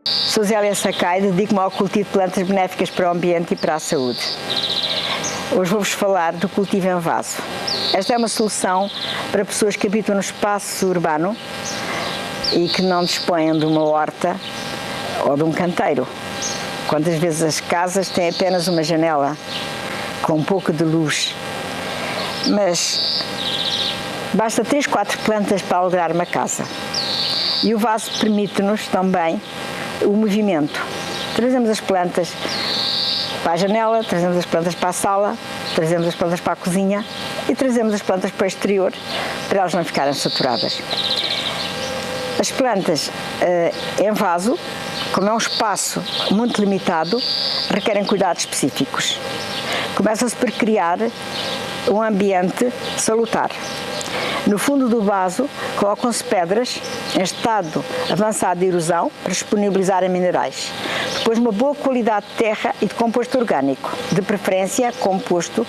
Sou Zélia Sakai, dedico-me ao cultivo de plantas benéficas para o ambiente e para a saúde. Hoje vou-vos falar do cultivo em vaso. Esta é uma solução para pessoas que habitam no espaço urbano e que não dispõem de uma horta ou de um canteiro. Quantas vezes as casas têm apenas uma janela com um pouco de luz, mas basta 3, 4 plantas para alegrar uma casa. E o vaso permite-nos também o movimento. Trazemos as plantas para a janela, trazemos as plantas para a sala, trazemos as plantas para a cozinha e trazemos as plantas para o exterior para elas não ficarem saturadas. As plantas em vaso, como é um espaço muito limitado, requerem cuidados específicos. Começa-se por criar um ambiente salutar. No fundo do vaso colocam-se pedras em estado avançado de erosão para disponibilizarem minerais. Depois uma boa qualidade de terra e de composto orgânico, de preferência composto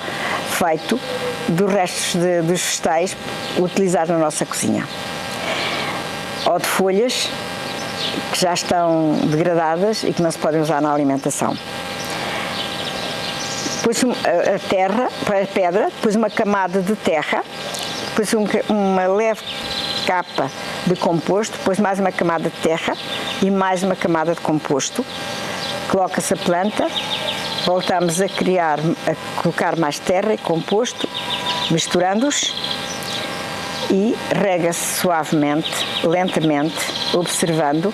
feito dos restos dos vegetais utilizados na nossa cozinha. Ou de folhas que já estão degradadas e que não se podem usar na alimentação. Depois a terra, a pedra, depois uma camada de terra, depois uma leve capa de composto, depois mais uma camada de terra e mais uma camada de composto. Coloca-se a planta, voltamos a colocar mais terra e composto, misturando-os e rega-se suavemente, lentamente, observando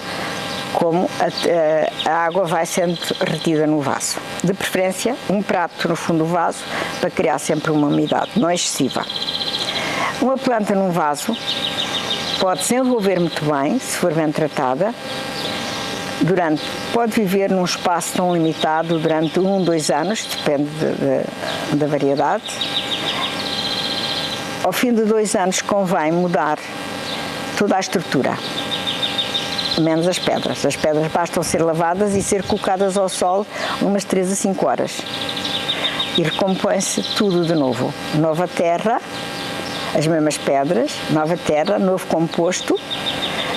como a água vai sendo retida no vaso. De preferência, um prato no fundo do vaso para criar sempre uma umidade, não excessiva. Uma planta num vaso pode desenvolver muito bem, se for bem tratada, pode viver num espaço tão limitado durante 1, 2 anos, depende da variedade. Ao fim de 2 anos convém mudar toda a estrutura, menos as pedras. As pedras bastam ser lavadas e ser colocadas ao sol umas 3 a 5 horas. E recompõe-se tudo de novo. Nova terra, as mesmas pedras, nova terra, novo composto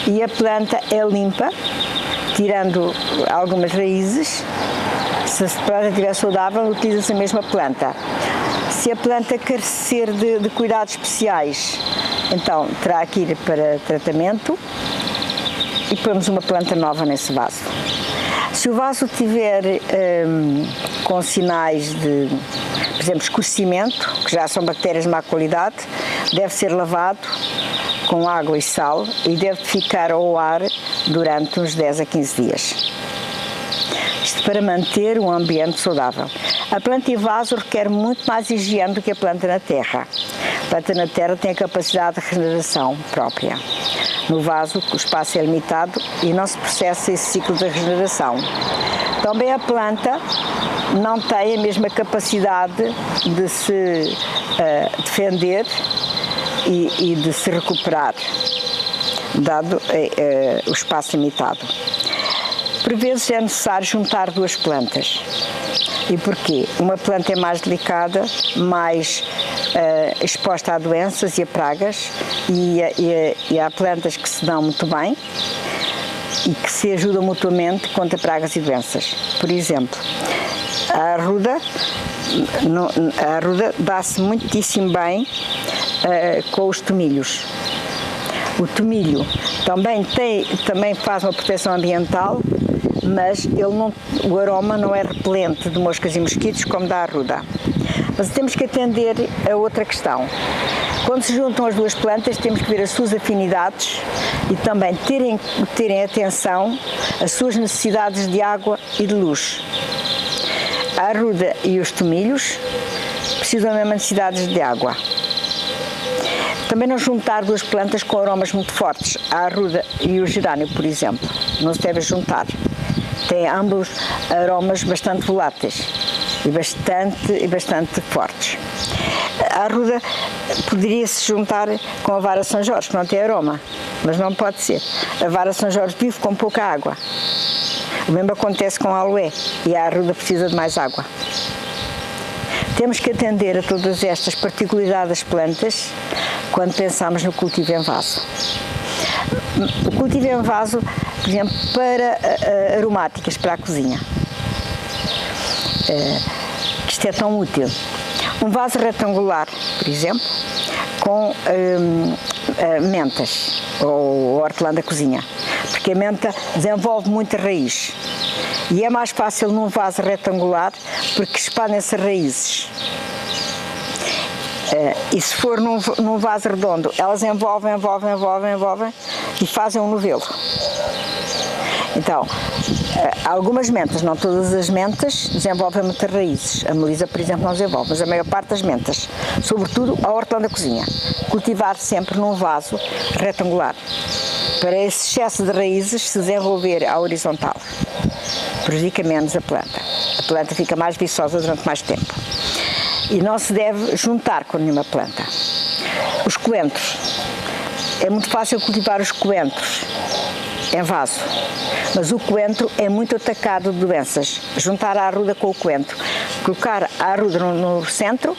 e a planta é limpa, tirando algumas raízes. Se a planta estiver saudável, utiliza-se a mesma planta. Se a planta carecer de cuidados especiais, então terá que ir para tratamento e pomos uma planta nova nesse vaso. Se o vaso tiver com sinais de, por exemplo, escurecimento, que já são bactérias de má qualidade, deve ser lavado com água e sal e deve ficar ao ar durante uns 10 a 15 dias. Isto para manter um ambiente saudável. A planta em vaso requer muito mais higiene do que a planta na terra. A planta na terra tem a capacidade de regeneração própria. No vaso, o espaço é limitado e não se processa esse ciclo de regeneração. Também a planta não tem a mesma capacidade de se defender e de se recuperar, dado o espaço limitado. Por vezes é necessário juntar 2 plantas. E porquê? Uma planta é mais delicada, mais exposta a doenças e a pragas, e há plantas que se dão muito bem e que se ajudam mutuamente contra pragas e doenças. Por exemplo, a arruda dá-se muitíssimo bem com os tomilhos. O tomilho também faz uma proteção ambiental, mas o aroma não é repelente de moscas e mosquitos como da arruda. Mas temos que atender a outra questão. Quando se juntam as 2 plantas, temos que ver as suas afinidades e também terem atenção às suas necessidades de água e de luz. A arruda e os tomilhos precisam da mesma necessidades de água. Também não juntar 2 plantas com aromas muito fortes, a arruda e o gerânio, por exemplo. Não se deve juntar. Têm ambos aromas bastante voláteis e bastante fortes. A arruda poderia-se juntar com a vara São Jorge, que não tem aroma, mas não pode ser. A vara São Jorge vive com pouca água. O mesmo acontece com a aloe e a arruda precisa de mais água. Temos que atender a todas estas particularidades das plantas quando pensamos no cultivo em vaso. O cultivo em vaso, por exemplo, para aromáticas para a cozinha. Isto é tão útil. Um vaso retangular, por exemplo, com mentas ou hortelã da cozinha, porque a menta desenvolve muita raiz e é mais fácil num vaso retangular porque expandem-se as raízes. E se for num vaso redondo, elas envolvem e fazem um novelo. Então, algumas mentas, não todas as mentas, desenvolvem muitas raízes. A melisa, por exemplo, não desenvolve, mas a maior parte das mentas, sobretudo a hortelã da cozinha. Cultivar sempre num vaso retangular, para esse excesso de raízes se desenvolver à horizontal. Prejudica menos a planta. A planta fica mais viçosa durante mais tempo. E não se deve juntar com nenhuma planta. Os coentros. É muito fácil cultivar os coentros em vaso, mas o coentro é muito atacado de doenças. Juntar a arruda com o coentro, colocar a arruda no centro,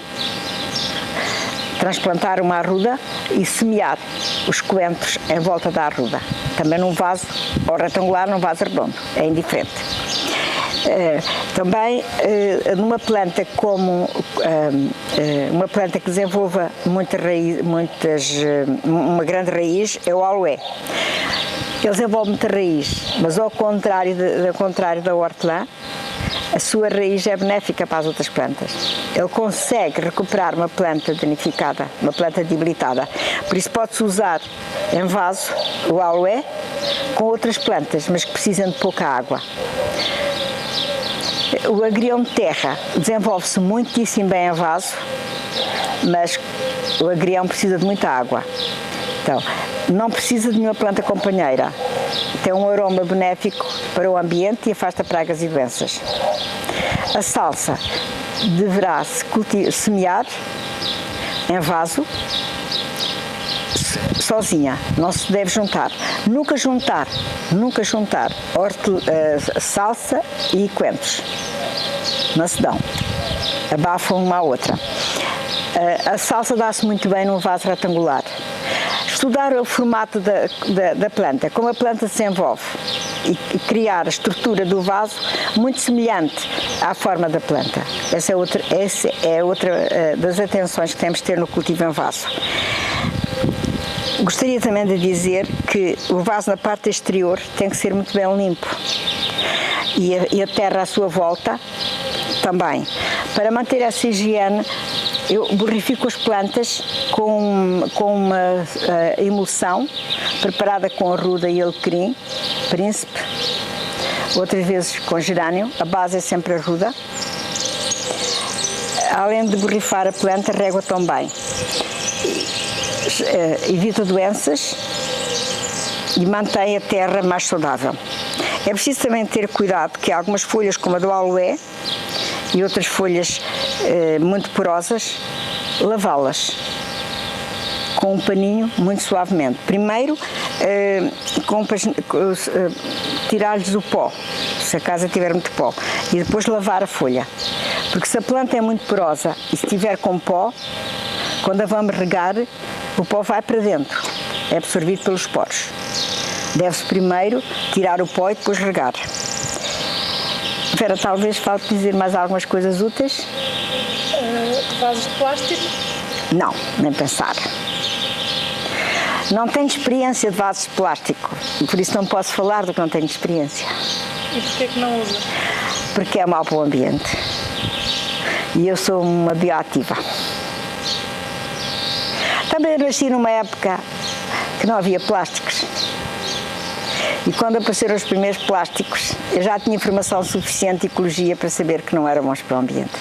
transplantar uma arruda e semear os coentros em volta da arruda. Também num vaso ou retangular, num vaso redondo, é indiferente. Também numa planta como uma planta que desenvolva uma grande raiz é o aloé. Ele desenvolve muita raiz, mas ao contrário da hortelã, a sua raiz é benéfica para as outras plantas. Ele consegue recuperar uma planta danificada, uma planta debilitada. Por isso pode-se usar em vaso o aloé com outras plantas, mas que precisam de pouca água. O agrião de terra desenvolve-se muitíssimo bem em vaso, mas o agrião precisa de muita água. Então, não precisa de nenhuma planta companheira. Tem um aroma benéfico para o ambiente e afasta pragas e doenças. A salsa deverá-se semear em vaso, sozinha, não se deve juntar. Nunca juntar salsa e coentros. Não se dão. Abafam uma à outra. A salsa dá-se muito bem num vaso retangular. Estudar o formato da planta, como a planta se envolve e criar a estrutura do vaso muito semelhante à forma da planta. Essa é outra das atenções que temos de ter no cultivo em vaso. Gostaria também de dizer que o vaso na parte exterior tem que ser muito bem limpo e a terra à sua volta também. Para manter essa higiene, eu borrifico as plantas com uma emulsão preparada com arruda e alecrim, príncipe, outras vezes com gerânio, a base é sempre arruda. Além de borrifar a planta, rego-a também. Evita doenças e mantém a terra mais saudável. É preciso também ter cuidado que algumas folhas, como a do aloé e outras folhas muito porosas, lavá-las com um paninho muito suavemente. Primeiro, tirar-lhes o pó, se a casa tiver muito pó, e depois lavar a folha. Porque se a planta é muito porosa e se tiver com pó, quando a vamos regar, o pó vai para dentro, é absorvido pelos poros. Deve-se primeiro tirar o pó e depois regar. Vera, talvez falte dizer mais algumas coisas úteis? Vasos de plástico? Não, nem pensar. Não tenho experiência de vasos de plástico, por isso não posso falar do que não tenho experiência. E porquê que não usa? Porque é mau para o ambiente. E eu sou uma bioativa. Também nasci numa época que não havia plásticos. E quando apareceram os primeiros plásticos, eu já tinha informação suficiente de ecologia para saber que não eram bons para o ambiente.